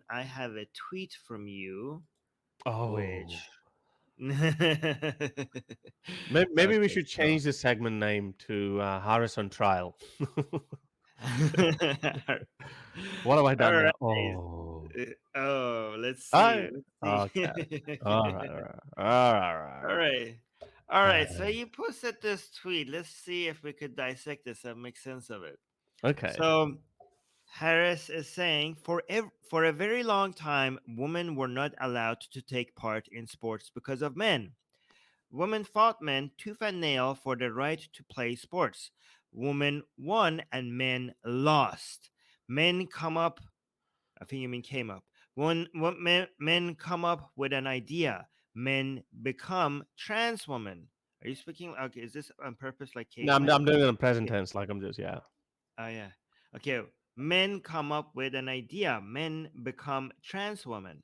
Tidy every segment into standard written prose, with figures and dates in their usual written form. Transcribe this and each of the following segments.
I have a tweet from you, Oh, which. maybe we Okay, should so. change the segment name to Harris on Trial. What have I All done right. now? Oh, Oh, let's see. I Let's okay. see. All right, all right, all All right, right. All all right. right. So you posted this tweet. Let's see if we could dissect this and make sense of it. Okay. So Harris is saying for a very long time, women were not allowed to take part in sports because of men. Women fought men tooth and nail for the right to play sports. Women won and men lost. Men come up, I think you mean came up. When men come up with an idea, men become trans women. Are you speaking? Okay, is this on purpose like No, I'm cavemen? I'm doing it in present Yeah. tense, like I'm just yeah. Oh, yeah. Okay. Men come up with an idea. Men become trans women.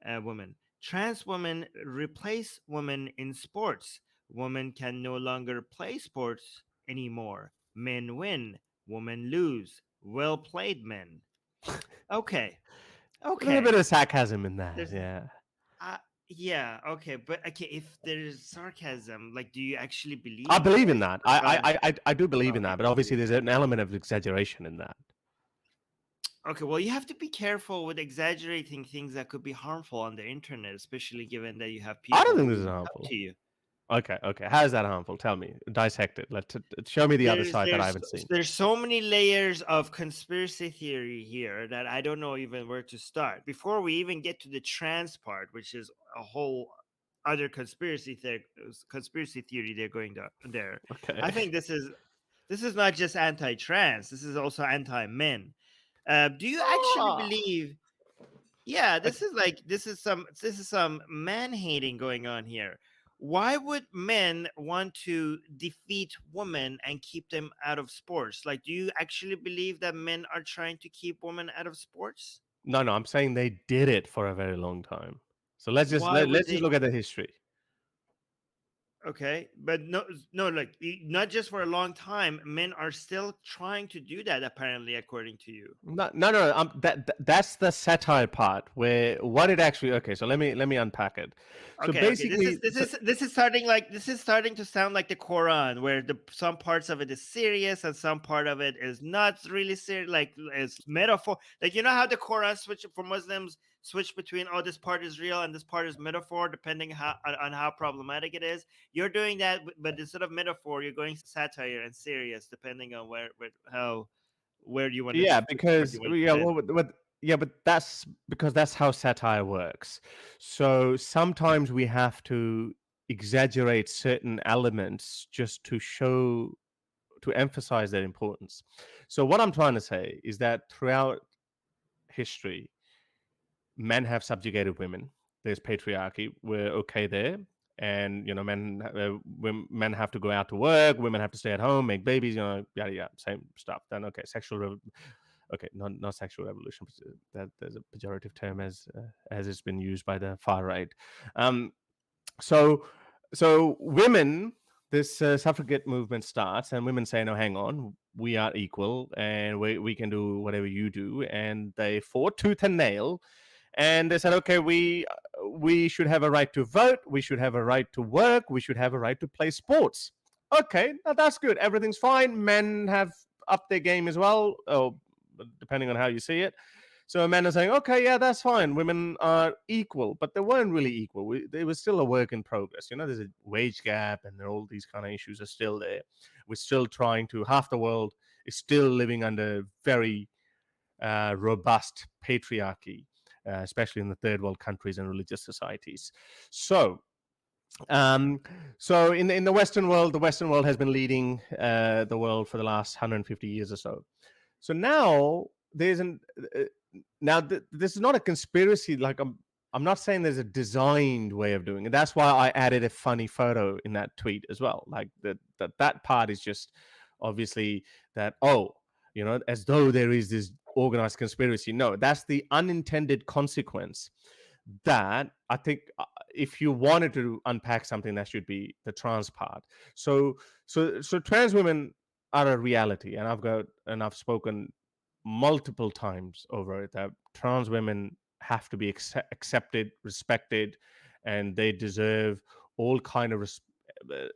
Women. Trans women replace women in sports. Women can no longer play sports anymore. Men win. Women lose. Well played, men. Okay. A little bit Okay. of sarcasm in that, There's yeah. uh yeah, okay, but okay, if there's sarcasm, like do you actually I believe believe in this? that. I do believe in Okay, that, but you obviously believe there's that. an element of exaggeration in that. Okay, well, you have to be careful with exaggerating things that could be harmful on the internet, especially given that you have I don't people think who this is look up harmful. to you. Okay, okay. How is that harmful? Tell me. Dissect it. Show me the other there's side that I there's haven't seen. there's so many layers of conspiracy theory here that I don't know even where to start. Before we even get to the trans part, which is a whole other conspiracy theory they're going to there. Okay. I think this is not just anti-trans. This is also anti-men. Do you actually Ah. believe? Yeah, I, this is some man hating going on here. Why would men want to defeat women and keep them out of sports? Like, do you actually believe that men are trying to keep women out of sports? no, no. I'm saying they did it for a very long time. So let's just Why would let's just they? look at the history. Okay, but no, like not just for a long time. Men are still trying to do that, apparently, according to you. No, no, no. That's the satire part where what it actually. Okay, so let me unpack it. So Okay. This is basically, this is this is starting like this is starting to sound like the Quran, where the some parts of it is serious and some part of it is not really serious, like it's metaphor. Like you know how the Quran switch for Muslims switch between oh this part is real and this part is metaphor, depending on how problematic it is. You're doing that, but instead of metaphor, you're going satire and serious, depending on where how where do you want to yeah, which part do because you want to yeah, defend. well, yeah, but that's because that's how satire works. So sometimes we have to exaggerate certain elements just to show to emphasize their importance. So what I'm trying to say is that throughout history, men have subjugated women. There's patriarchy. We're okay there, and men have to go out to work. Women have to stay at home, make babies. Yada yada, same stuff. Then okay, okay, not sexual revolution. But that there's a pejorative term as it's been used by the far right. Um, so so women, this suffragette movement starts, and women say, "No, hang on, we are equal, and we can do whatever you do." And they fought tooth and nail, and they said, "Okay, we should have a right to vote, we should have a right to work, we should have a right to play sports." Okay, now that's good. Everything's fine. Men have upped their game as well, depending on how you see it. So men are saying, okay, yeah, that's fine. Women are equal, but they weren't really equal. They were still a work in progress. There's a wage gap, and all these kind of issues are still there. We're still trying to. Half the world is still living under very robust patriarchy, especially in the third world countries and religious societies. So. Um, so in the Western world has been leading the world for the last 150 years or so. So now there's an this is not a conspiracy. Like I'm not saying there's a designed way of doing it. That's why I added a funny photo in that tweet as well. Like that part is just obviously that as though there is this organized conspiracy. No, that's the unintended consequence. That I think if you wanted to unpack something, that should be the trans part. So trans women are a reality, and I've spoken multiple times over that trans women have to be accepted, respected, and they deserve all kind of uh,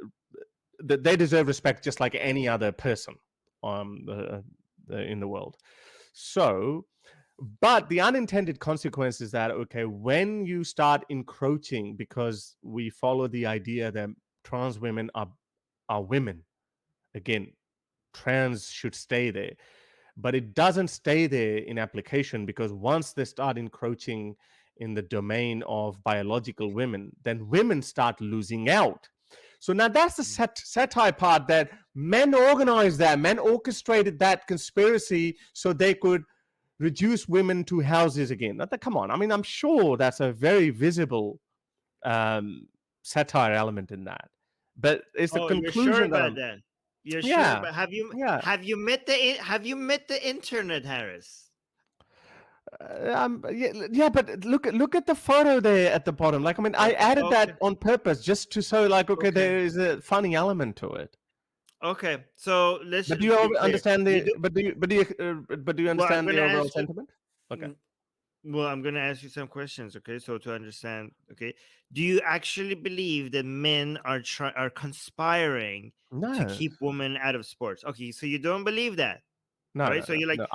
they deserve respect just like any other person um, uh, in the world. So, but the unintended consequence is that, okay, when you start encroaching, because we follow the idea that trans women are women, again, trans should stay there, but it doesn't stay there in application, because once they start encroaching in the domain of biological women, then women start losing out. So now that's the satire part, that men organized that, men orchestrated that conspiracy so they could reduce women to houses again. Come on, I mean, I'm sure that's a very visible um, satire element in that, but it's the Oh, you're sure conclusion that about I'm. that? You're sure Yeah, about yeah. have you met the internet, Harris? Yeah, but look at the photo there at the bottom. Like, I mean, I added Okay. that on purpose just to show, like, okay, Okay. there is a funny element to it. Okay. So let's But do you be clear. understand You the? do But do you well. I'm understand going the to overall ask you. sentiment? Okay. mm, Well, I'm going to ask you some questions. Okay. So to understand. Okay. Do you actually believe that men are conspiring to No, keep women out of sports? Okay. So you don't believe that. All no, right, no, so no, you're like no.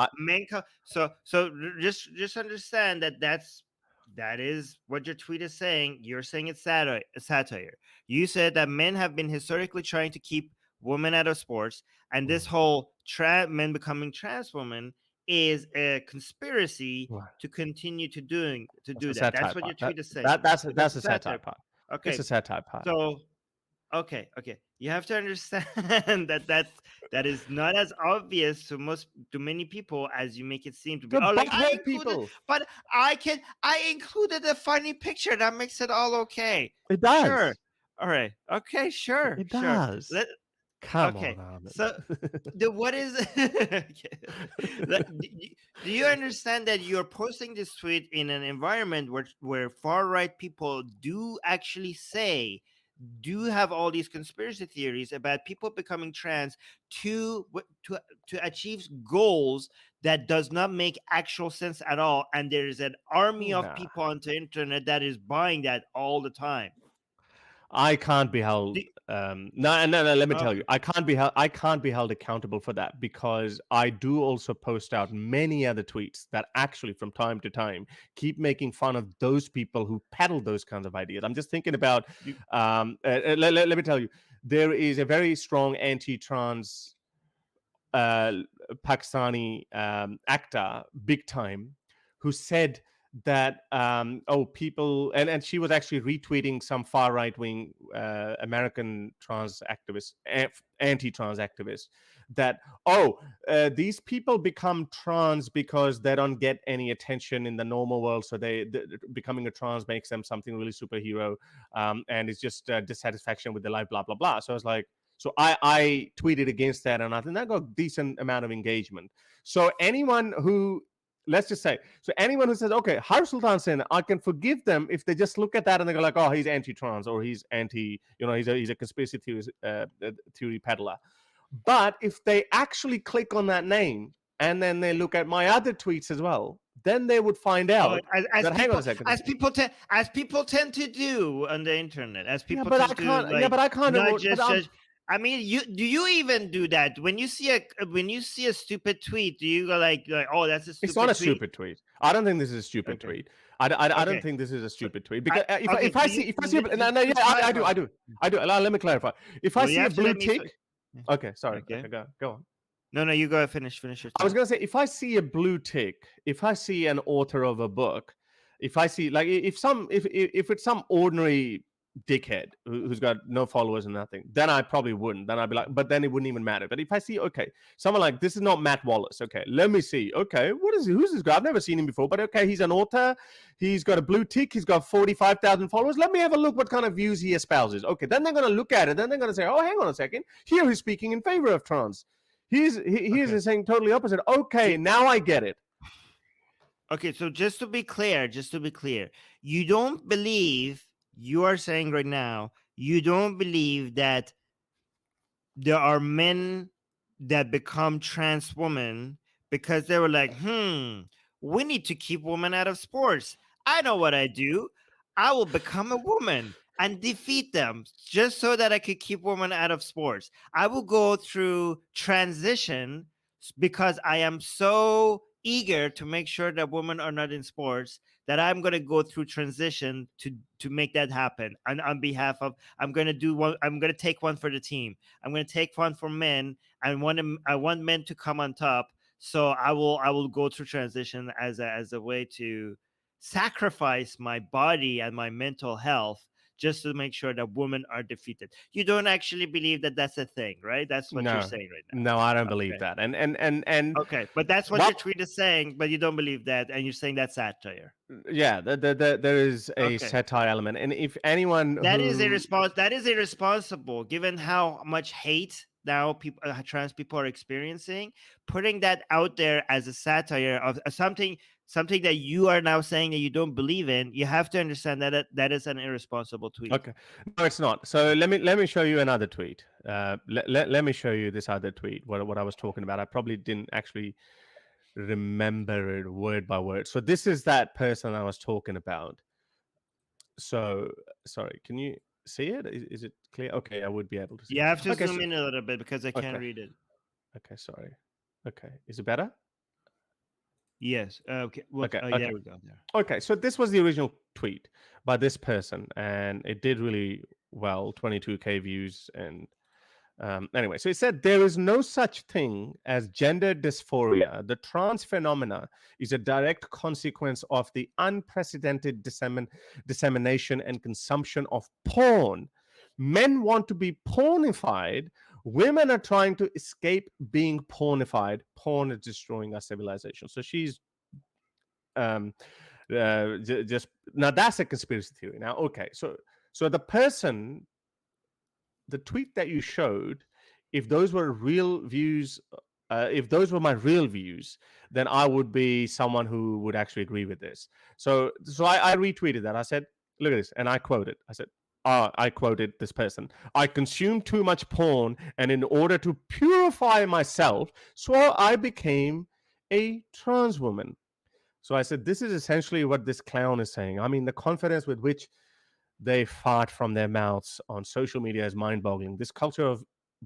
just understand that that is what your tweet is saying. You're saying it's satire. You said that men have been historically trying to keep women out of sports, and this whole men becoming trans women is a conspiracy Right. to continue to That's do the that. satire That's what part. your tweet is saying. That's That's a the satire satire. part. It's a Okay, satire part. so okay. You have to understand that is not as obvious to many people as you make it seem to be. To Oh, like both white people. but I included a funny picture that makes it all okay. It Sure. does. All right. Okay. Sure. It Sure. does. Let Come Okay. on, Armin. So the what is do you understand that you're posting this tweet in an environment where far right people do actually say do have all these conspiracy theories about people becoming trans to achieve goals that does not make actual sense at all, and there is an army of Nah. people on the internet that is buying that all the time. I can't be held. Do- No, no, no. Let me tell okay. you, I can't be held. I can't be held accountable for that, because I do also post out many other tweets that actually, from time to time, keep making fun of those people who peddle those kinds of ideas. I'm just thinking about. You, Let me tell you, there is a very strong anti-trans uh, Pakistani actor, big time, who said that people, and she was actually retweeting some far right wing American trans activists, anti-trans activists, that these people become trans because they don't get any attention in the normal world, so becoming a trans makes them something really superhero, and it's just dissatisfaction with their life, blah blah blah. So I was like, so I tweeted against that, and I think that got a decent amount of engagement. So anyone who, let's just say, so anyone who says, okay, Har Sultan Sen, I can forgive them if they just look at that and they go like, oh, he's anti-trans, or he's anti, he's a conspiracy theory peddler. But if they actually click on that name and then they look at my other tweets as well, then they would find oh, out as that, hang on a people second. as people tend to do on the internet, as Yeah, people but I tend to can't. Yeah, like but I can't not avoid. But just I'm. judge. I mean, you even do that when you see a stupid tweet? Do you go like oh, that's a It's not stupid a tweet? stupid tweet. I don't think this is a stupid Okay. tweet. I don't Okay. think this is a So stupid tweet, I because okay. if I Do see you no, no, yeah, just I do, clarify? I do. Let me clarify. If I Well, you see a have to blue let me. tick, okay, sorry, Okay. okay, go on. No, no, you go. Finish your I was thought. gonna say, if I see a blue tick, if I see an author of a book, if I see, like, if it's some ordinary dickhead who's got no followers and nothing, then I probably wouldn't. Then I'd be like, but then it wouldn't even matter. But if I see, okay, someone like, this is not Matt Wallace. Okay, let me see. Okay, what is he? Who's this guy? I've never seen him before. But okay, he's an author. He's got a blue tick. He's got 45,000 followers. Let me have a look what kind of views he espouses. Okay, then they're gonna look at it. Then they're gonna say, oh, hang on a second. Here he's speaking in favor of trans. Okay. He's saying totally opposite. Okay, now I get it. Okay, so just to be clear, you don't believe you are saying right now, you don't believe that there are men that become trans women because they were like, we need to keep women out of sports. I know what I do. I will become a woman and defeat them just so that I could keep women out of sports. I will go through transition because I am so eager to make sure that women are not in sports that I'm going to go through transition to make that happen. And on behalf of, I'm going to do one, I'm going to take one for the team. I'm going to take one for men, and I want men to come on top. So I will go through transition as a way to sacrifice my body and my mental health just to make sure that women are defeated. You don't actually believe that that's a thing, right? That's what you're No, saying right no, I don't now. believe Okay. that. And Okay. But that's what your what? tweet is saying, but you don't believe that, and you're saying that's satire. Yeah, there is a Okay. satire element, and if anyone who That is irresponsible given how much hate now people trans people are experiencing. Putting that out there as a satire of something that you are now saying that you don't believe in, you have to understand that that is an irresponsible tweet. okay, no, it's not. So let me show you another tweet. Let me show you this other tweet. What I was talking about. I probably didn't actually remember it word by word. So this is that person I was talking about. So sorry, can you see it? Is it clear? Okay, I would be able to see You it. have to Okay, zoom so in a little bit because I can't okay, read it. okay, sorry. Okay, is it better? Yes. Okay. What? Okay, Oh, there okay, we go. There. okay. So this was the original tweet by this person, and it did really well, 22K views. And anyway, so it said there is no such thing as gender dysphoria. The trans phenomena is a direct consequence of the unprecedented dissemination and consumption of porn. Men want to be pornified. Women are trying to escape being pornified. Porn is destroying our civilization. So she's um, just now that's a conspiracy theory. Now, okay, so the person, the tweet that you showed, if those were real views, if those were my real views, then I would be someone who would actually agree with this. So I retweeted that. I said, look at this, and I quoted. I said, I quoted this person. I consumed too much porn, and in order to purify myself, so I became a trans woman. So I said, this is essentially what this clown is saying. I mean, the confidence with which they fart from their mouths on social media is mind boggling. This culture of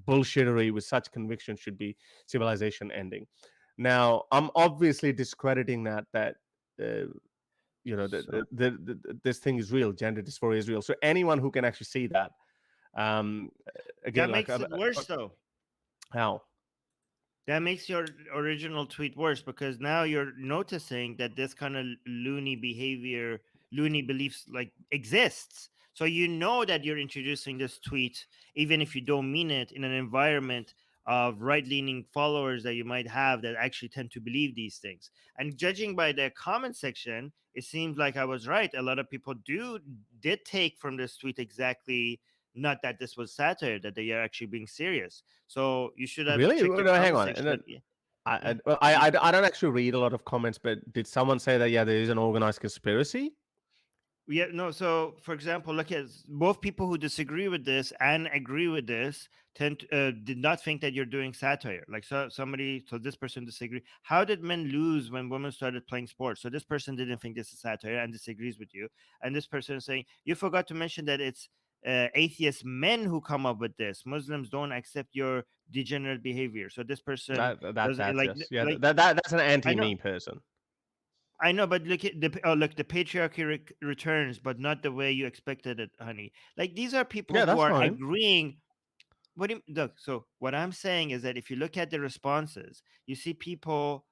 bullshittery with such conviction should be civilization ending. Now, I'm obviously discrediting that uh, So this thing is real. Gender dysphoria is real. So anyone who can actually see that, um, again, that like makes it worse, though. how That makes your original tweet worse because now you're noticing that this kind of loony behavior, loony beliefs like exists. So you know that you're introducing this tweet, even if you don't mean it, in an environment of right-leaning followers that you might have that actually tend to believe these things. And judging by the comment section, it seems like I was right. A lot of people did take from this tweet exactly not that this was satire, that they are actually being serious. So you should have really? checked your No, hang comment on. And then section. Yeah, yeah. I don't actually read a lot of comments, but did someone say that yeah, there is an organized conspiracy? Yeah, no. So, for example, look at both people who disagree with this and agree with this did not think that you're doing satire. Like, so this person disagree. How did men lose when women started playing sports? So this person didn't think this is satire and disagrees with you, and this person is saying you forgot to mention that it's atheist men who come up with this. Muslims don't accept your degenerate behavior. So this person doesn't That's like just yeah. like That's an I know. anti-me person. I know, but look at look, the patriarchy returns, but not the way you expected it, honey. Like these are people Yeah, who that's are fine. agreeing. What do you look? So what I'm saying is that if you look at the responses, you see people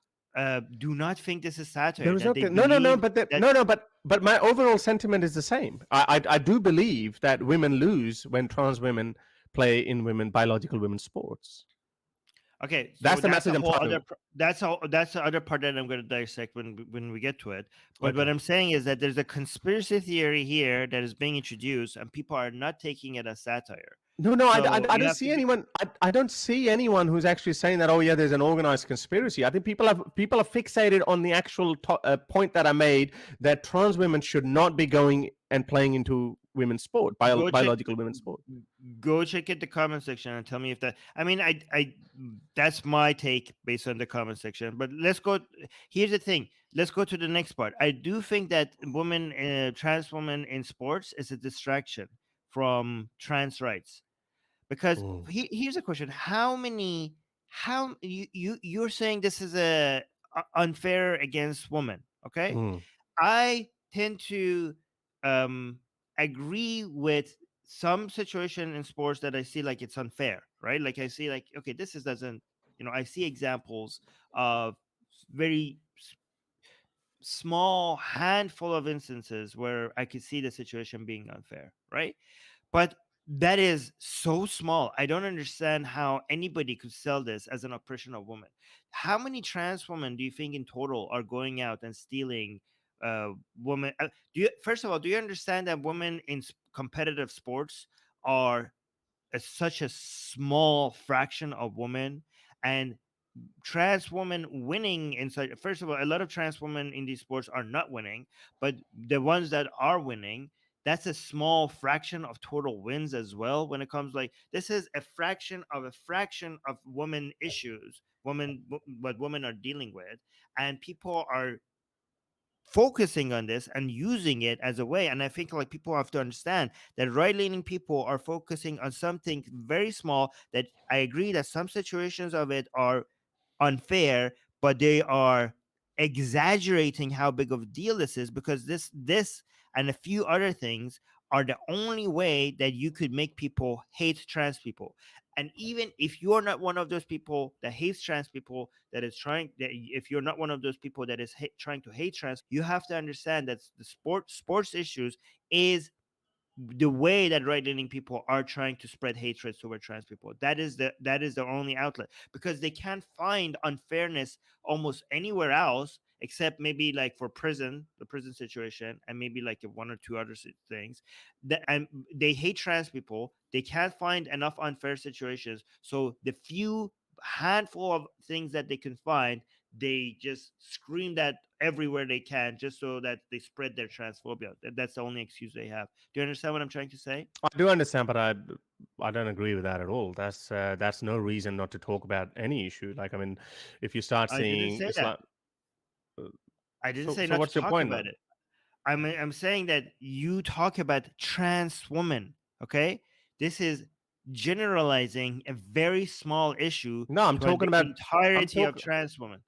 do not think this is satire. There is That they nothing. No, believe but that. no, but my overall sentiment is the same. I do believe that women lose when trans women play in biological women's sports. Okay, so That's the that's a message I'm whole talking other. about. That's the other part that I'm going to dissect when we get to it. But what Okay. I'm saying is that there's a conspiracy theory here that is being introduced, and people are not taking it as satire. No, So I you don't have to see be. anyone. I don't see anyone who's actually saying that. Oh, yeah, there's an organized conspiracy. I think people are fixated on the actual point that I made that trans women should not be going and playing into women's sport, Go check biological women's sport. go check it the comment section and tell me if that, I mean, I that's my take based on the comment section. But let's go, here's the thing, let's go to the next part. I do think that women, trans women in sports is a distraction from trans rights, because Mm, here's a question: how many, you're saying this is a unfair against women, okay? mm, I tend to um, agree with some situation in sports that I see like it's unfair, right? Like I see like, okay, this is doesn't, I see examples of very small handful of instances where I could see the situation being unfair, right? But that is so small. I don't understand how anybody could sell this as an oppression of women. How many trans women do you think in total are going out and stealing women? Do you, first of all, do you understand that women in competitive sports are such a small fraction of women? And trans women winning inside, first of all, a lot of trans women in these sports are not winning, but the ones that are winning, that's a small fraction of total wins as well. When it comes, like, this is a fraction of women issues, what women are dealing with, and people are focusing on this and using it as a way. And I think like people have to understand that right-leaning people are focusing on something very small, that I agree that some situations of it are unfair, but they are exaggerating how big of a deal this is, because this and a few other things are the only way that you could make people hate trans people. And even if you're not one of those people that hates trans people, that is trying that, if you're not one of those people that is trying to hate trans, you have to understand that the sports issues is the way that right-leaning people are trying to spread hatred toward trans people. That is the only outlet, because they can't find unfairness almost anywhere else, except maybe like for the prison situation, and maybe like one or two other things. That, and they hate trans people, they can't find enough unfair situations, so the few handful of things that they can find, they just scream that everywhere they can, just so that they spread their transphobia. That's the only excuse they have. Do you understand what I'm trying to say? I do understand, but I don't agree with that at all. That's no reason not to talk about any issue. Like, I mean, if you start I didn't seeing say that. Islam, uh, I didn't say so not to what's your talk point about then? it. I'm saying that you talk about trans women, okay? This is generalizing a very small issue No, I'm to talking the about. I'm entirety of talking. trans women.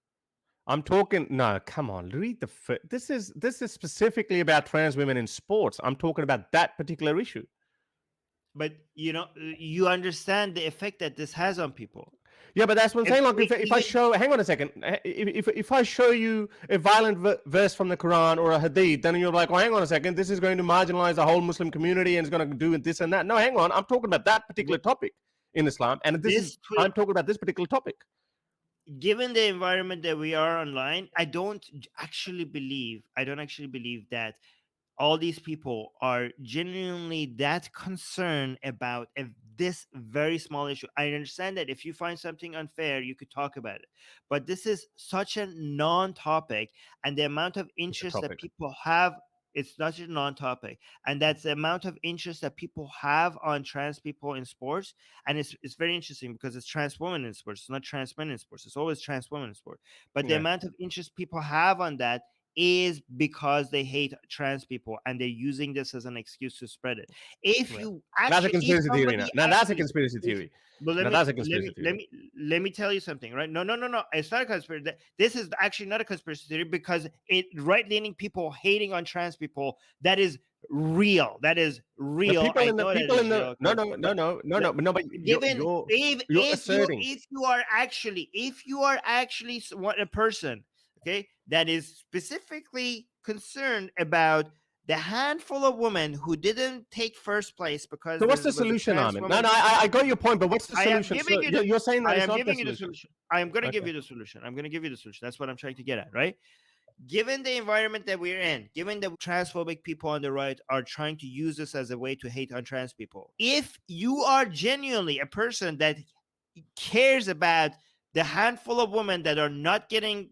I'm talking. No, come on. Read the. This is specifically about trans women in sports. I'm talking about that particular issue. But you understand the effect that this has on people. Yeah, but that's what I'm saying. Like, if I Even show, hang on a second, if I show you a violent verse from the Quran or a hadith, then you're like, oh, hang on a second, this is going to marginalize the whole Muslim community and it's going to do this and that. No, hang on, I'm talking about that particular topic in Islam, and this I'm talking about this particular topic. given the environment that we are online, I don't actually believe that all these people are genuinely that concerned about this very small issue. I understand that if you find something unfair, you could talk about it, but this is such a non-topic, and the amount of It's a interest that topic. people have, it's not a non-topic, and that's the amount of interest that people have on trans people in sports. And it's very interesting because it's trans women in sports, it's not trans men in sports, it's always trans women in sport. But the Yeah, amount of interest people have on that is because they hate trans people, and they're using this as an excuse to spread it. If yeah. you That's a actually, if conspiracy theory now. somebody Now that's a actually, conspiracy if theory. but let Now me that's a let conspiracy me let theory. me let me tell you something, right? No, no, no, no, it's not a conspiracy. This is actually not a conspiracy theory, because it right-leaning people hating on trans people, that is real. That is The real. people I in the know that people in is the real, no because no no no no no no, but given, you're asserting. if you are actually, what a person, okay, that is specifically concerned about the handful of women who didn't take first place because So what's there the was a solution, trans Armin? No, woman. no, I got your point, but what's the I am solution? giving So you the you're saying that I it's am not the giving you the solution. solution. I am going to give Okay. you the solution. I'm going to give you the solution. That's what I'm trying to get at, right? Given the environment that we're in, given that transphobic people on the right are trying to use this as a way to hate on trans people, if you are genuinely a person that cares about the handful of women that are not getting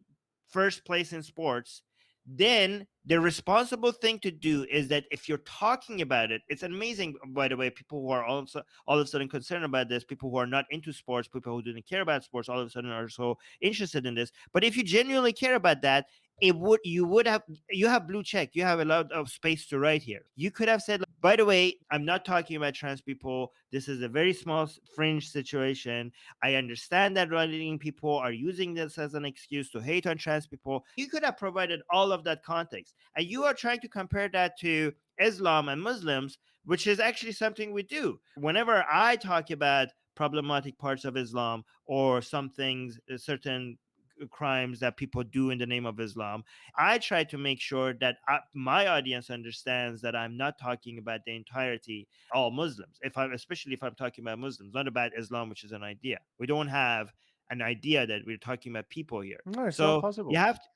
first place in sports, then the responsible thing to do is that if you're talking about it, it's amazing, by the way, people who are also all of a sudden concerned about this, people who are not into sports, people who didn't care about sports, all of a sudden are so interested in this. But if you genuinely care about that, you have blue check, you have a lot of space to write here. You could have said, by the way, I'm not talking about trans people, this is a very small fringe situation. I understand that right-leaning people are using this as an excuse to hate on trans people. You could have provided all of that context. And you are trying to compare that to Islam and Muslims, which is actually something we do. Whenever I talk about problematic parts of Islam or some things, certain crimes that people do in the name of Islam, I try to make sure that my audience understands that I'm not talking about the entirety, all Muslims. Especially if I'm talking about Muslims, not about Islam, which is an idea. We don't have an idea that we're talking about people here. No, it's not So you possible. have to.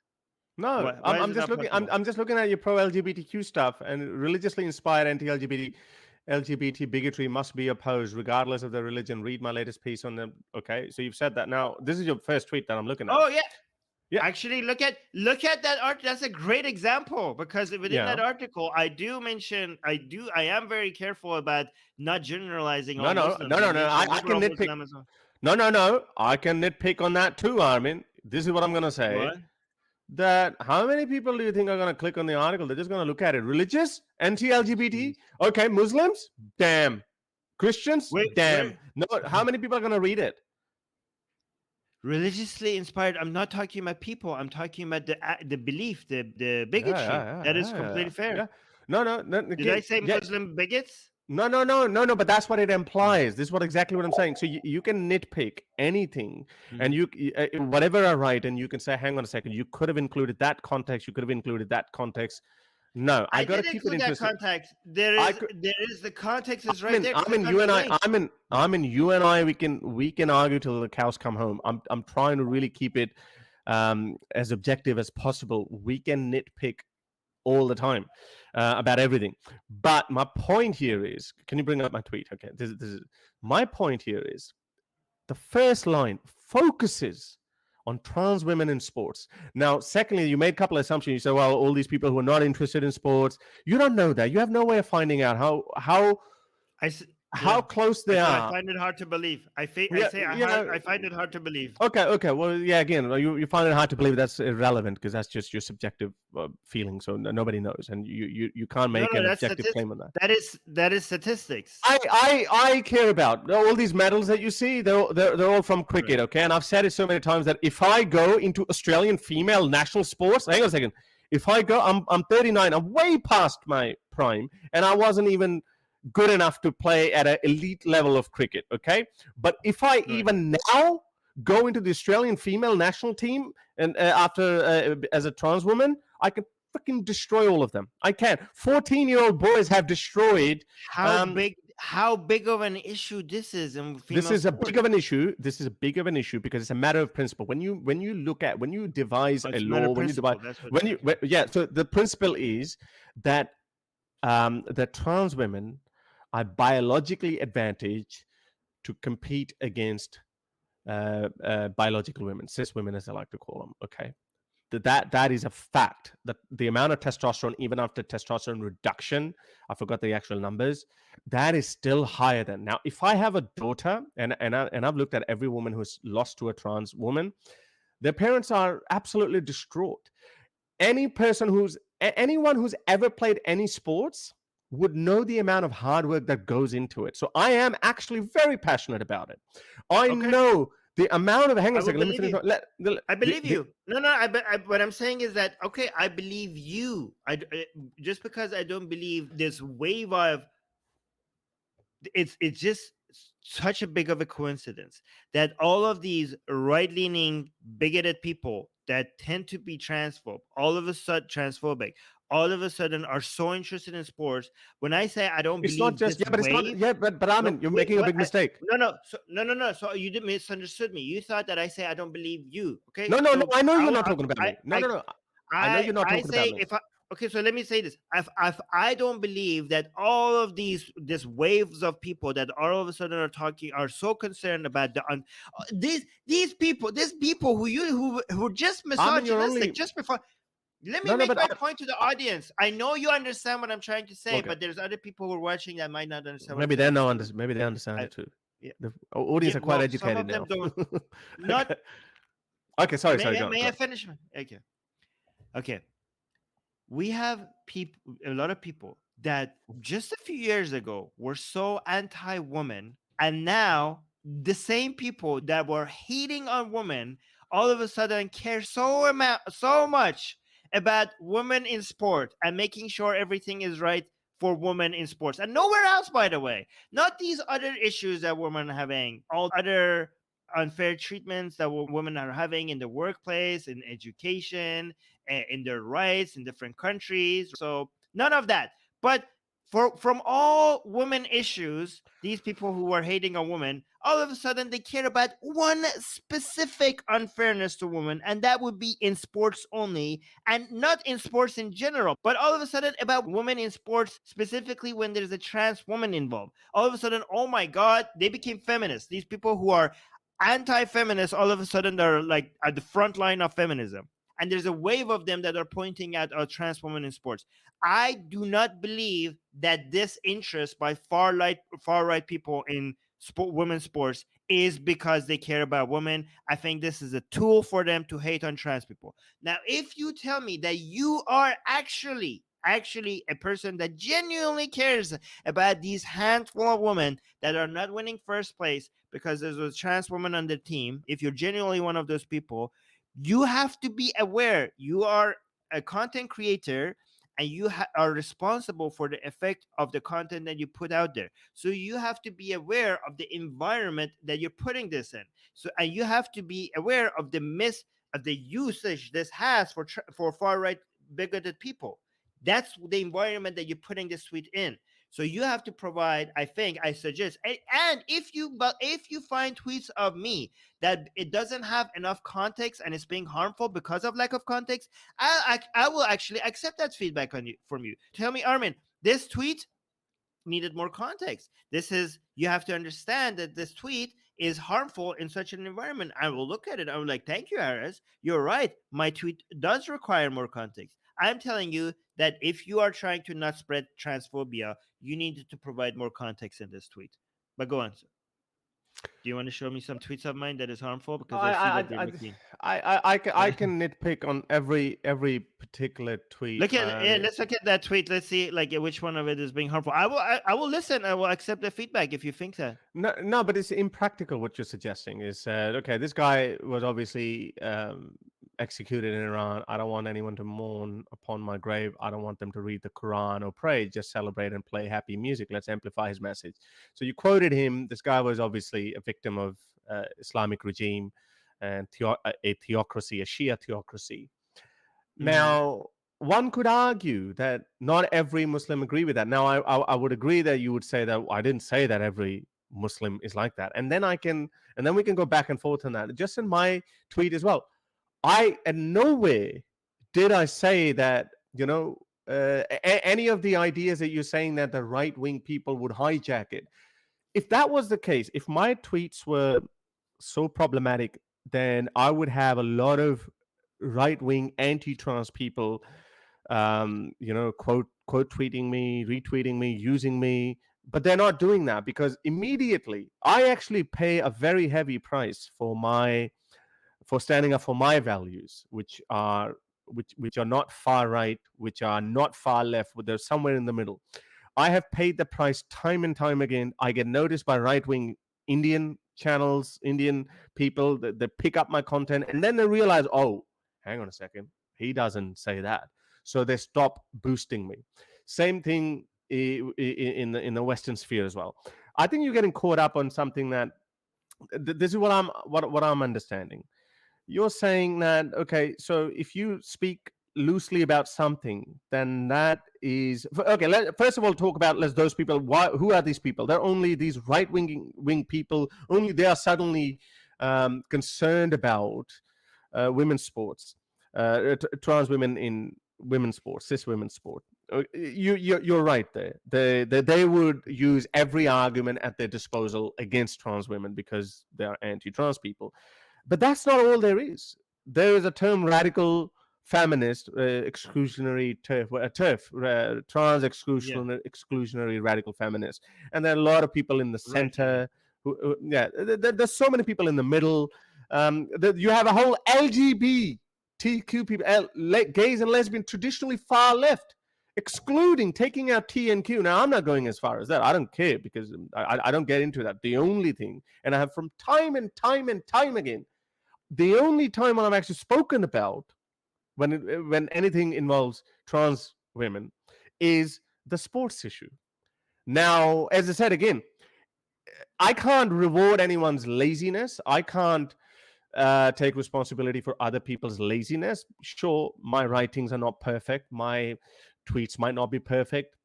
No, Why is I'm it just not looking. possible? I'm just looking at your pro LGBTQ stuff, and religiously inspired LGBT bigotry must be opposed regardless of their religion. Read my latest piece on them. Okay, so you've said that. Now this is your first tweet that I'm looking at. Oh yeah. Yeah, Actually, look at that art. That's a great example, because within yeah. that article, I am very careful about not generalizing No, all no, Muslims no, no, and no. mention I can liberal nitpick. Muslim as well. No, no, no. I can nitpick on that too, Armin. This is what I'm gonna say. What? That how many people do you think are gonna click on the article? They're just gonna look at it. Religious, anti-LGBT. Okay, Muslims. Damn. Christians. Wait, Damn. where? No. How many people are gonna read it? Religiously inspired. I'm not talking about people. I'm talking about the belief, the Yeah, bigotry. yeah, That yeah, is yeah, yeah. completely fair. Yeah. No, no, no. Did I Okay. say Yeah. Muslim bigots? No, no, no, no, no. But that's what it implies. This is what exactly what I'm saying. So you can nitpick anything, and Mhm. whatever I write, and you can say, "Hang on a second, you could have included that context. You could have included that context." No, I I got to did keep it include that interesting. context. There I is could. there is the context is I right mean, there. I mean, Click on you the and I, link. you and I, we can argue till the cows come home. I'm trying to really keep it as objective as possible. We can nitpick all the time about everything. But my point here is, can you bring up my tweet? Okay, this is my point here is the first line focuses on trans women in sports. Now, secondly, you made a couple of assumptions. You said, well, all these people who are not interested in sports, you don't know that. You have no way of finding out I s- how yeah. close they I are. find it hard to believe. I Yeah, say you know, I find it hard to believe. okay, okay. Well, yeah. Again, you find it hard to believe that's irrelevant because that's just your subjective feeling. So nobody knows, and you can't No, make no, an that's objective claim on that. that is statistics. I care about all these medals that you see. They're all from Right. cricket, okay? And I've said it so many times that if I go into Australian female national sports, hang on a second. If I go, I'm 39. I'm way past my prime, and I wasn't even good enough to play at an elite level of cricket, okay? But if I Right. even now go into the Australian female national team and after as a trans woman, I can freaking destroy all of them. I can. 14-year-old boys have destroyed. How Um, big how big of an issue this is in this female is a sports? big of an issue. This is a big of an issue because it's a matter of principle. When you devise Oh, a it's a matter law, of when you devise principle. That's what. when you Okay. yeah. So the principle is that that trans women are biologically advantaged to compete against biological women, cis women, as I like to call them. Okay, that is a fact. That the amount of testosterone, even after testosterone reduction, I forgot the actual numbers, that is still higher than now. If I have a daughter, and I've looked at every woman who's lost to a trans woman, their parents are absolutely distraught. Anyone who's ever played any sports would know the amount of hard work that goes into it. So I am actually very passionate about it. I Okay. know the amount of. Hang on I a will second. Let me believe finish. you. I believe The, you. No, no. What I'm saying is that okay. I believe you. Just because I don't believe this wave of it's just such a big of a coincidence that all of these right-leaning bigoted people that tend to be transphobe all of a sudden transphobic all of a sudden are so interested in sports. When I say I don't It's not believe just this yeah, but it's not wave. yeah, but I No, mean, you're wait, making a what? big mistake. No, no, no. So you did misunderstood me. You thought that I say I don't believe you. Okay, No, no, no. so I know I, you're wa- not talking about me. No, no, no. I know you're not I talking about say me. if I okay, so let me say this: if I don't believe that all of these waves of people that all of a sudden are so concerned about these people who just I mean, you're misogynistic only just before. Let me No, no, make but my point to the I, audience. I know you understand what I'm trying to say, okay. but there's other people who are watching that might not understand what I'm Maybe trying they to know. say. Maybe they understand I, it too. yeah, The yeah. audience are quite Well, some educated of them now. don't. Not. Okay. Okay. Sorry. Sorry. Go on. May Go I on. finish? Okay. Okay. We have people, a lot of people that just a few years ago were so anti-woman, and now the same people that were hating on women all of a sudden care so much about women in sport and making sure everything is right for women in sports and nowhere else, by the way. Not these other issues that women are having, all other unfair treatments that women are having in the workplace, in education, in their rights in different countries. So none of that. But from all women issues, these people who are hating on women, all of a sudden they care about one specific unfairness to women, and that would be in sports only, and not in sports in general, but all of a sudden about women in sports, specifically when there's a trans woman involved. All of a sudden, oh my God, they became feminists. These people who are anti-feminists, all of a sudden they're like at the front line of feminism, and there's a wave of them that are pointing at trans women in sports. I do not believe that this interest by far right people in women's sports is because they care about women. I think this is a tool for them to hate on trans people. Now, if you tell me that you are actually a person that genuinely cares about these handful of women that are not winning first place because there's a trans woman on the team, if you're genuinely one of those people, you have to be aware you are a content creator, and you are responsible for the effect of the content that you put out there. So you have to be aware of the environment that you're putting this in. So, and you have to be aware of the usage this has for far right bigoted people. That's the environment that you're putting this tweet in. So you have to provide, I think, I suggest, and if you find tweets of me that it doesn't have enough context and it's being harmful because of lack of context, I will actually accept that feedback from you. Tell me, Armin, this tweet needed more context. This is, you have to understand that this tweet is harmful in such an environment. I will look at it. I'm like, thank you, Aris. You're right. My tweet does require more context. I'm telling you that if you are trying to not spread transphobia, you need to provide more context in this tweet. But go on, sir. Do you want to show me some tweets of mine that is harmful? Because I see that you're looking. I can nitpick on every particular tweet. Look at let's look at that tweet. Let's see like which one of it is being harmful. I will listen. I will accept the feedback if you think that. No, no, but it's impractical. What you're suggesting is okay. This guy was obviously executed in Iran. I don't want anyone to mourn upon my grave. I don't want them to read the Quran or pray. Just celebrate and play happy music. Let's amplify his message. So you quoted him. This guy was obviously a victim of Islamic regime and a theocracy, a Shia theocracy. Mm-hmm. Now, one could argue that not every Muslim agree with that. Now, I would agree that you would say that I didn't say that every Muslim is like that, and then and then we can go back and forth on that. Just in my tweet as well, I in no way did I say that any of the ideas that you're saying that the right wing people would hijack it. If that was the case, if my tweets were so problematic, then I would have a lot of right wing anti trans people, quote tweeting me, retweeting me, using me. But they're not doing that because immediately I actually pay a very heavy price for standing up for my values, which are not far right, which are not far left, but they're somewhere in the middle. I have paid the price time and time again. I get noticed by right wing Indian channels, Indian people that they pick up my content, and then they realize, oh, hang on a second, he doesn't say that, so they stop boosting me. Same thing in the Western sphere as well. I think you're getting caught up on something that this is what I'm understanding. You're saying that okay, so if you speak loosely about something, then that is okay. First of all, talk about those people. Who are these people? They're only these right wing people. Only they are suddenly concerned about women's sports, trans women in women's sports, cis women's sport. You're right there. They would use every argument at their disposal against trans women because they are anti-trans people. But that's not all there is. There is a term radical feminist, exclusionary trans Yeah. exclusionary radical feminists, and there are a lot of people in the Right. Yeah. center. Yeah, there's so many people in the middle. You have a whole LGBTQ people, gays and lesbian, traditionally far left, excluding, taking out T and Q. Now, I'm not going as far as that. I don't care because I don't get into that. The only thing, and I have from time and time and time again, the only time when I've actually spoken about when anything involves trans women is the sports issue. Now, as I said again, I can't reward anyone's laziness. I can't take responsibility for other people's laziness. Sure, my writings are not perfect. My tweets might not be perfect.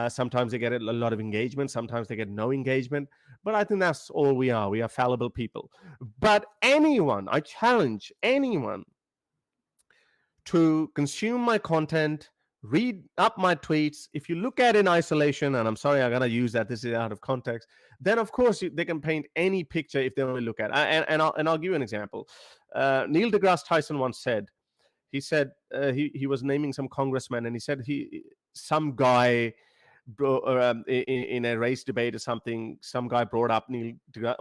Sometimes they get a lot of engagement. Sometimes they get no engagement. But I think that's all we are. We are fallible people. But anyone, I challenge anyone to consume my content, read up my tweets. If you look at it in isolation, and I'm sorry, I'm gonna use that. This is out of context. Then of course they can paint any picture if they only look at it. And I'll give you an example. Neil deGrasse Tyson once said, he said he was naming some congressman, and he said some guy in a race debate or something, some guy brought up on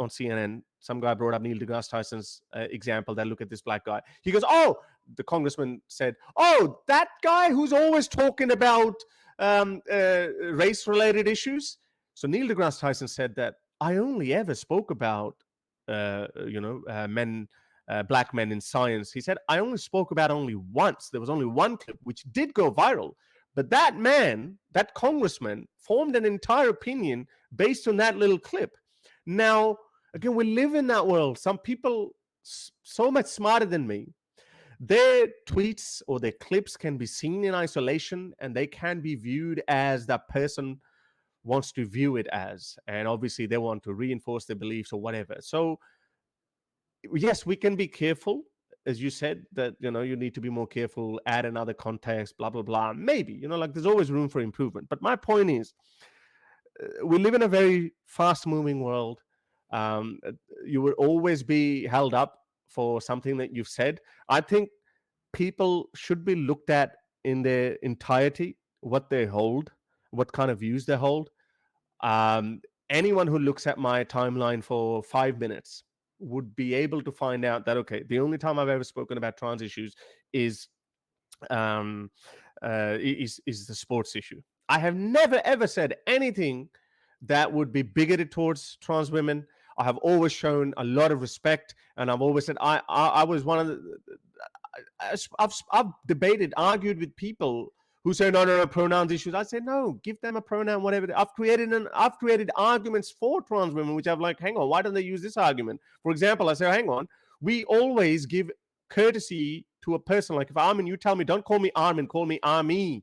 CNN. Some guy brought up Neil deGrasse Tyson's example. That look at this black guy. He goes, "Oh," the congressman said, "Oh, that guy who's always talking about race-related issues." So Neil deGrasse Tyson said that I only ever spoke about men. Black men in science. He said, I only spoke about only once. There was only one clip which did go viral. But that man, that congressman, formed an entire opinion based on that little clip. Now, again, we live in that world. Some people so much smarter than me, their tweets or their clips can be seen in isolation, and they can be viewed as that person wants to view it as. And obviously, they want to reinforce their beliefs or whatever. So, yes, we can be careful, as you said, that you need to be more careful, add another context, blah blah blah. Maybe like there's always room for improvement. But my point is, we live in a very fast-moving world. Um, you will always be held up for something that you've said. I think people should be looked at in their entirety, what they hold, what kind of views they hold. Um, Anyone who looks at my timeline for 5 minutes would be able to find out that, okay, the only time I've ever spoken about trans issues is um, is the sports issue. I have never ever said anything that would be bigoted towards trans women. I have always shown a lot of respect, and I've always said I was one of the. I've debated, argued with people who say no, pronouns issues. I say no, give them a pronoun, whatever. I've created arguments for trans women, which I've like, hang on, why don't they use this argument? For example, I say, hang on, we always give courtesy to a person. Like if Armin, you tell me, don't call me Armin, call me Army.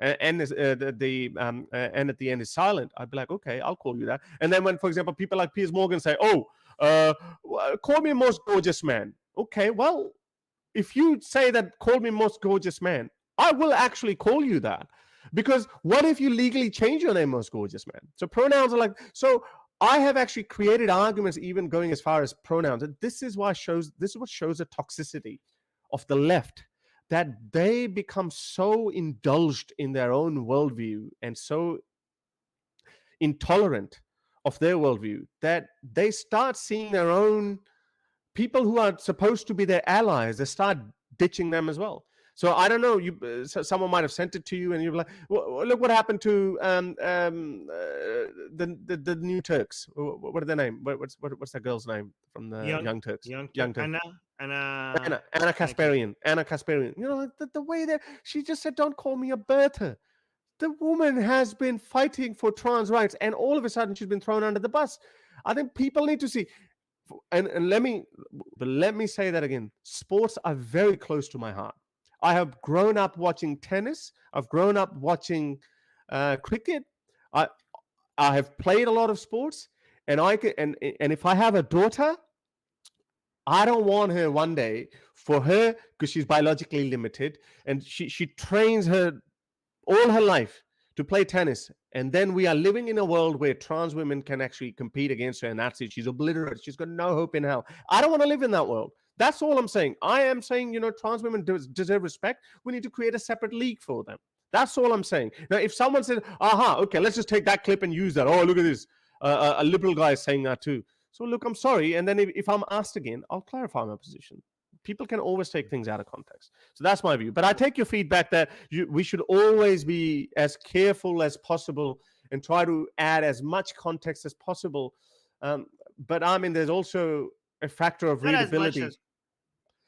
And the N at the end is silent. I'd be like, okay, I'll call you that. And then when, for example, people like Piers Morgan say, call me most gorgeous man. Okay, well, if you say that, call me most gorgeous man, I will actually call you that. Because what if you legally change your name most gorgeous man? So pronouns are like, so I have actually created arguments even going as far as pronouns. And this is what shows the toxicity of the left, that they become so indulged in their own worldview and so intolerant of their worldview that they start seeing their own people who are supposed to be their allies, they start ditching them as well. So I don't know. Someone might have sent it to you, and you're like, well, "Look what happened to the new Turks. What are their name? What's that girl's name from the Young Turks? Young Turks. Anna Kasparian. Anna Kasparian. The way that she just said, "Don't call me a Bertha." The woman has been fighting for trans rights, and all of a sudden she's been thrown under the bus. I think people need to see. And let me say that again. Sports are very close to my heart. I have grown up watching tennis. I've grown up watching cricket. I have played a lot of sports, and if I have a daughter, I don't want her one day for her, because she's biologically limited, and she trains her all her life to play tennis, and then we are living in a world where trans women can actually compete against her, and that's it. She's obliterated. She's got no hope in hell. I don't want to live in that world. That's all I'm saying. I am saying, trans women deserve respect. We need to create a separate league for them. That's all I'm saying. Now, if someone says, aha, okay, let's just take that clip and use that. Oh, look at this. A liberal guy is saying that too. So, look, I'm sorry. And then if I'm asked again, I'll clarify my position. People can always take things out of context. So that's my view. But I take your feedback that we should always be as careful as possible and try to add as much context as possible. But I mean, there's also a factor of Not as much readability. as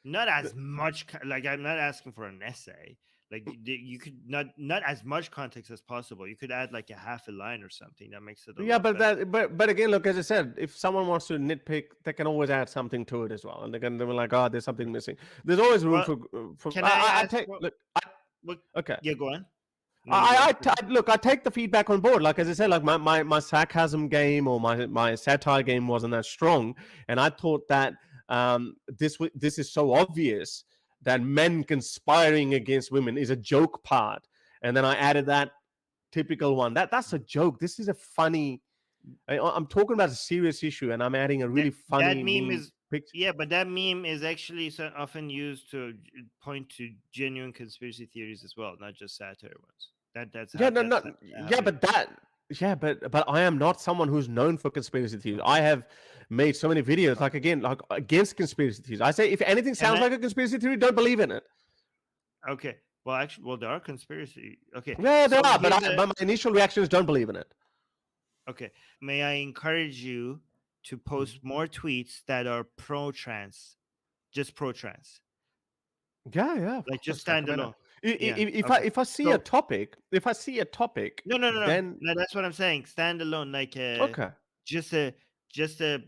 not as much like I'm not asking for an essay. Like you could not as much context as possible. You could add like a half a line or something that makes it a Yeah, lot but better. but again, look, as I said, if someone wants to nitpick, they can always add something to it as well, and they be like, oh, there's something missing. There's always room Well, for. can I I ask take what look. what Okay. yeah, go on. No, you go. Look, I take the feedback on board. Like as I said, like my sarcasm game or my satire game wasn't that strong, and I thought that this is so obvious that men conspiring against women is a joke part, and then I added that typical one. That's a joke. This is a funny. I'm talking about a serious issue, and I'm adding a That really that funny meme meme is picture. yeah, but that meme is actually so often used to point to genuine conspiracy theories as well, not just satire ones. Yeah, no, That's no, how yeah, it but is. I am not someone who's known for conspiracy theories. I have made so many videos, like again, like against conspiracy theories. I say if anything Can sounds I like a conspiracy theory, don't believe in it. okay. Well, actually, well, there are conspiracy. Okay, Yeah, there so are, here's a but my initial reaction is don't believe in it. okay. May I encourage you to post more tweets that are pro-trans, just pro-trans, Yeah, yeah, of like just course. Like, stand I mean, alone. Yeah. if Okay. I see a So topic, no. then No, that's what I'm saying. Stand alone, like okay, just a just a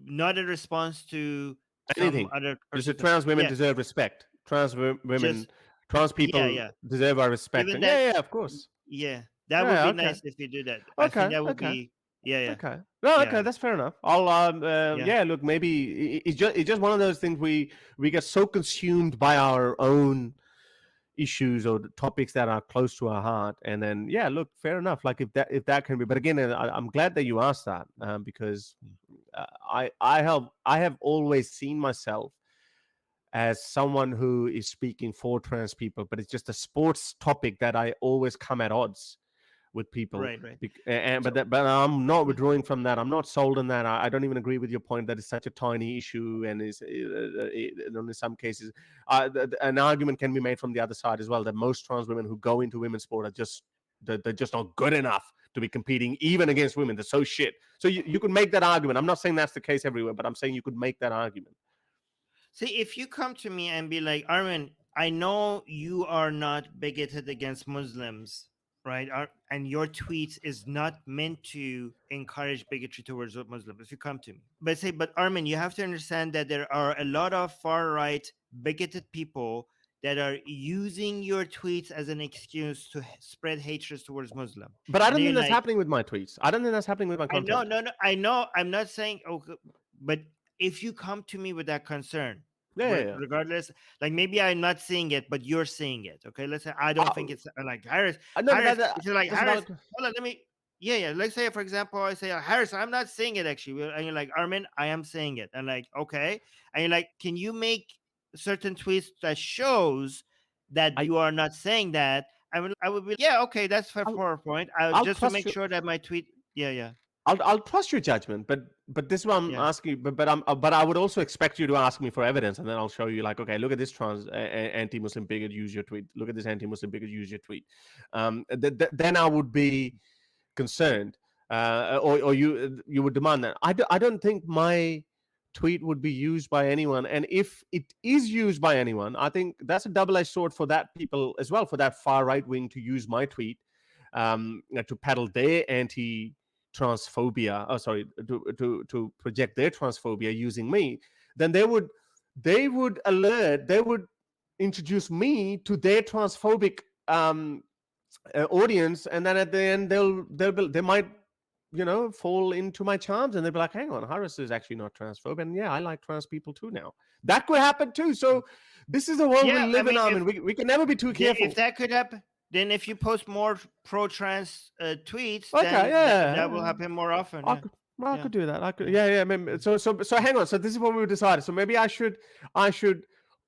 not a response to some anything. other Just the person's. trans women Yeah, deserve respect. Women, just trans yeah, people yeah. deserve our respect. Even And that, yeah, yeah, of course. yeah, that would Yeah, be okay. nice if you do that. I think Okay, that would okay, be yeah, okay. No, yeah, okay, that's fair enough. I'll yeah, yeah, look, maybe it's just one of those things we get so consumed by our own issues or the topics that are close to our heart, and then yeah, look, fair enough. Like if that can be, but again, I'm glad that you asked that because I have always seen myself as someone who is speaking for trans people, but it's just a sports topic that I always come at odds with people. right. And So but I'm not yeah. withdrawing from that. I'm not sold on that. I don't even agree with your point that it's such a tiny issue, and is in some cases, an argument can be made from the other side as well that most trans women who go into women's sport are just they're just not good enough to be competing even against women. They're so shit. So you could make that argument. I'm not saying that's the case everywhere, but I'm saying you could make that argument. See, if you come to me and be like, Armin, I know you are not bigoted against Muslims, right? And your tweets is not meant to encourage bigotry towards Muslims. If you come to me, but say, but Armin, you have to understand that there are a lot of far right bigoted people that are using your tweets as an excuse to spread hatred towards Muslim. But I And don't then think you're that's like, happening with my tweets. I don't think that's happening with my I know, content. no, I know. I'm not saying okay, but if you come to me with that concern, Yeah, yeah, yeah. regardless, like maybe I'm not seeing it, but you're seeing it. Okay, let's say I don't think Uh, it's like Harris. no, but If you're like that's a Harris, valid. hold on, let me. Yeah. Let's say, for example, I say Harris, I'm not seeing it actually, and you're like Armin, I am seeing it, and like okay, and you're like, can you make certain tweets that shows that I you are not saying that? I would be yeah, okay, that's fair I'll, for a point. I I'll just to trust make you. sure that my tweet, yeah. I'll trust your judgment, but this is what I'm Yeah. asking. But I would also expect you to ask me for evidence, and then I'll show you. Like, okay, look at this anti-Muslim bigot. Use your tweet. Look at this anti-Muslim bigot. Use your tweet. Then I would be concerned, or you would demand that. I don't think my tweet would be used by anyone, and if it is used by anyone, I think that's a double-edged sword for that people as well, for that far right wing to use my tweet to peddle their anti-transphobia. Oh, sorry, to project their transphobia using me. Then they would introduce me to their transphobic audience, and then at the end they might fall into my charms, and they'll be like, hang on, Harris is actually not transphobe, and yeah, I like trans people too now. That could happen too. So this is the world we Yeah, I live in, mean, Armin. We can never be too if careful. that could happen, then if you post more pro-trans tweets, Okay, then yeah, that will yeah. happen more often. I Yeah. could, Well, I Yeah. could do that. I could, Yeah. yeah, yeah. So hang on. So this is what we decided. So maybe I should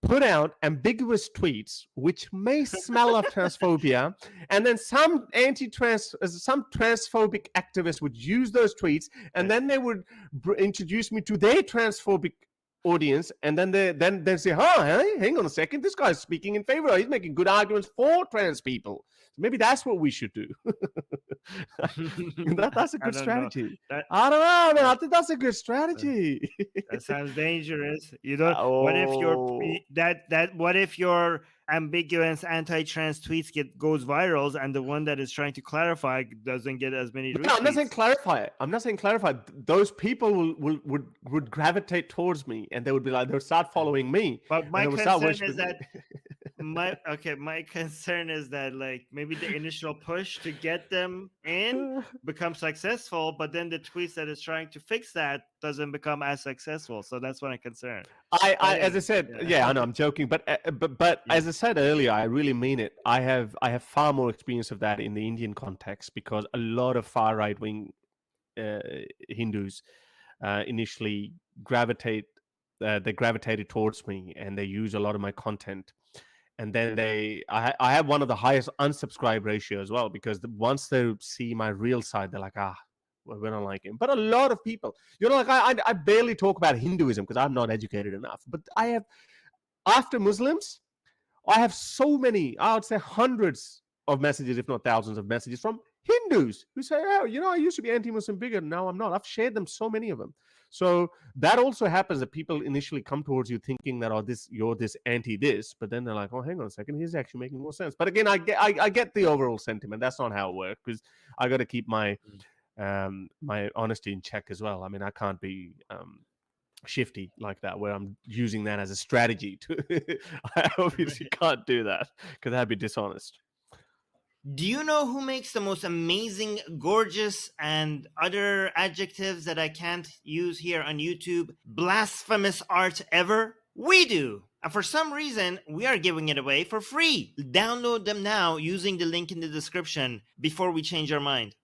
put out ambiguous tweets which may smell of transphobia, and then some transphobic activists would use those tweets, and then they would introduce me to their transphobic audience, and then they say, "Oh, hey, hang on a second, this guy's speaking in favor. He's making good arguments for trans people." So maybe that's what we should do. That's a I good don't know. strategy. That I don't know, man. I that think that's a good strategy. that sounds dangerous. You don't. What if your Oh, what if your ambiguous anti-trans tweets goes viral, and the one that is trying to clarify doesn't get as many no, I'm not saying retweets? clarify it. I'm not saying clarify. Those people would gravitate towards me, and they would be like, they'll start following me, But and my they would start concern is worshiping me. that my concern is that, like, maybe the initial push to get them in becomes successful, but then the tweets that is trying to fix that doesn't become as successful. So that's what I'm concerned. But As I anyway, said, yeah. yeah, I know I'm joking, but Yeah. as I said earlier, I really mean it. I have far more experience of that in the Indian context because a lot of far right wing uh, Hindus initially they gravitated towards me, and they use a lot of my content. And then I have one of the highest unsubscribe ratio as well, because once they see my real side, they're like, well, we don't like him. But a lot of people, like I barely talk about Hinduism because I'm not educated enough. But I have, after Muslims, I have so many, I would say hundreds of messages, if not thousands of messages from Hindus who say, "Oh, I used to be anti-Muslim bigot, now I'm not." I've shared them, so many of them. So that also happens, that people initially come towards you thinking that, you're this anti this, but then they're like, "Oh, hang on a second, he's actually making more sense." But again, I get the overall sentiment. That's not how it works, because I got to keep my my honesty in check as well. I mean, I can't be shifty like that, where I'm using that as a strategy to. I obviously can't do that because that'd be dishonest. Do you know who makes the most amazing, gorgeous, and other adjectives that I can't use here on YouTube, blasphemous art ever? We do! And for some reason, we are giving it away for free. Download them now using the link in the description before we change our mind.